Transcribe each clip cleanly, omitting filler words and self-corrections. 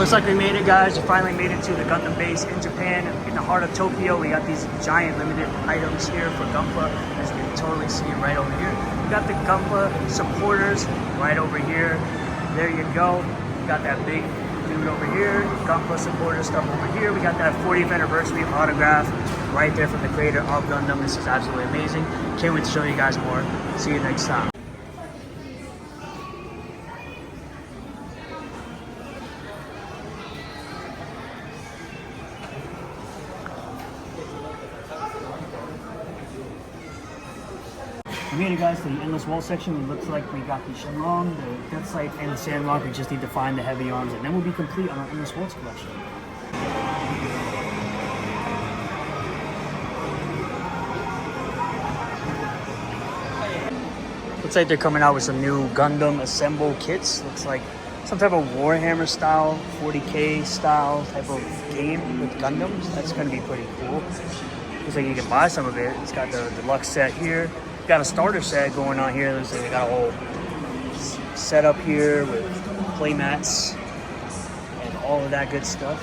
Looks like we made it, guys. We finally made it to the Gundam base in Japan, in the heart of Tokyo. We got these giant limited items here for Gunpla, as you can totally see it right over here. We got the Gunpla supporters right over here. There you go. We got that big dude over here. Gunpla supporter stuff over here. We got that 40th anniversary autograph right there from the creator of Gundam. This is absolutely amazing. Can't wait to show you guys more. See you next time. We made it, guys, to the Endless Wall section. It looks like we got the Shenlong, the Death Sight, and the Sandrock. We just need to find the heavy arms, and then we'll be complete on our Endless Walls collection. Looks like they're coming out with some new Gundam Assemble kits. Looks like some type of Warhammer style, 40K style type of game with Gundams. That's going to be pretty cool. Looks like you can buy some of it. It's got the deluxe set here. Got a starter set going on here. Looks like they got a whole setup here with play mats and all of that good stuff.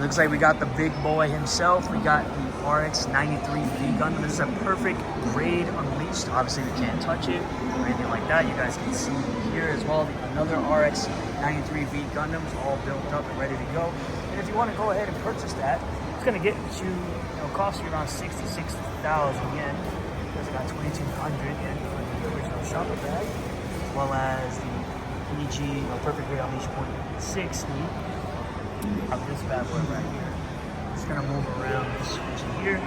Looks like we got the big boy himself. We got the RX-93V Gundam. This is a perfect grade Unleashed. Obviously, we can't touch it or anything like that. You guys can see here as well another RX-93V Gundam is all built up and ready to go. And if you want to go ahead and purchase that, it's going to get you, cost you around 66,000 yen. It's got 2,200 yen for the original shopper bag, as well as the Kenichi Perfect Grade Unleashed .60. Have this bad boy right here. It's gonna move around this region here.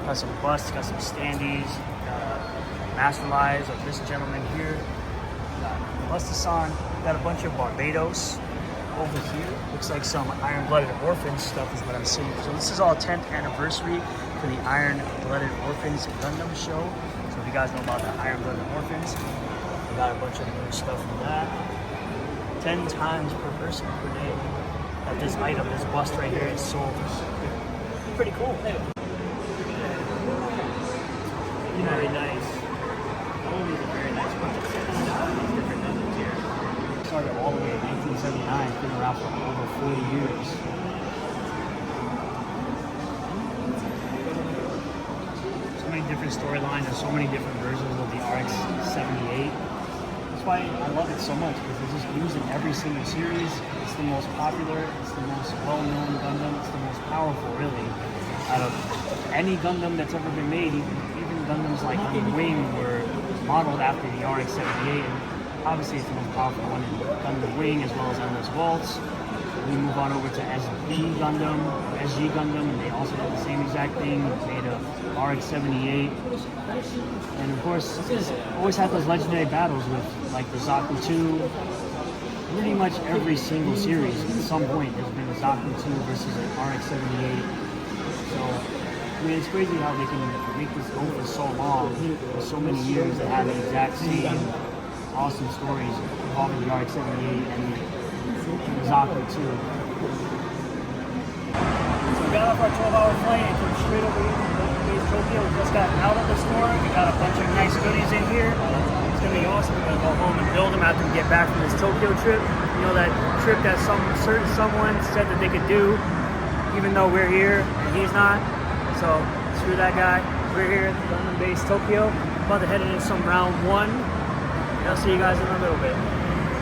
Got some busts, got some standees, got a Masterlize of this gentleman here. Got Bustasan, got a bunch of Barbados over here. Looks like some Iron-Blooded Orphans stuff is what I'm seeing. So this is all 10th anniversary for the Iron-Blooded Orphans Gundam show. So if you guys know about the Iron-Blooded Orphans, we got a bunch of new stuff from that. 10 times per person per day. That this item, this bust right here is sold. Pretty cool. Very nice. All these are very nice bunch of sets. These different Gundams here. Started all the way in 1979. It's been around for over 40 years. So many different storylines and so many different versions of the RX-78. That's why I love it so much, because it's just used in every single series. It's the most popular, it's the most well-known Gundam, it's the most powerful, really, out of any Gundam that's ever been made. Even Gundams like Gundam Wing were modeled after the RX-78, and obviously it's the most powerful one in Gundam Wing, as well as Endless Waltz. We move on over to SG Gundam, and they also did the same exact thing, made a RX-78. And of course, it's always had those legendary battles with like the Zaku 2. Pretty much every single series, at some point, there's been a Zaku 2 versus an RX-78. So, I mean, it's crazy how they can make this go for so long, for so many years, and have the exact same awesome stories involving the RX-78 and the Zaku 2. So we got off our 12-hour flight and came straight over here to Tokyo. We just got out of the store. We got a bunch of nice goodies in here. It's gonna be awesome. We're gonna go home and build them after we get back from this Tokyo trip. You know, that trip that someone said that they could do, even though we're here and he's not. So screw that guy. We're here at the Gundam base Tokyo. About to head into some round one. I'll see you guys in a little bit.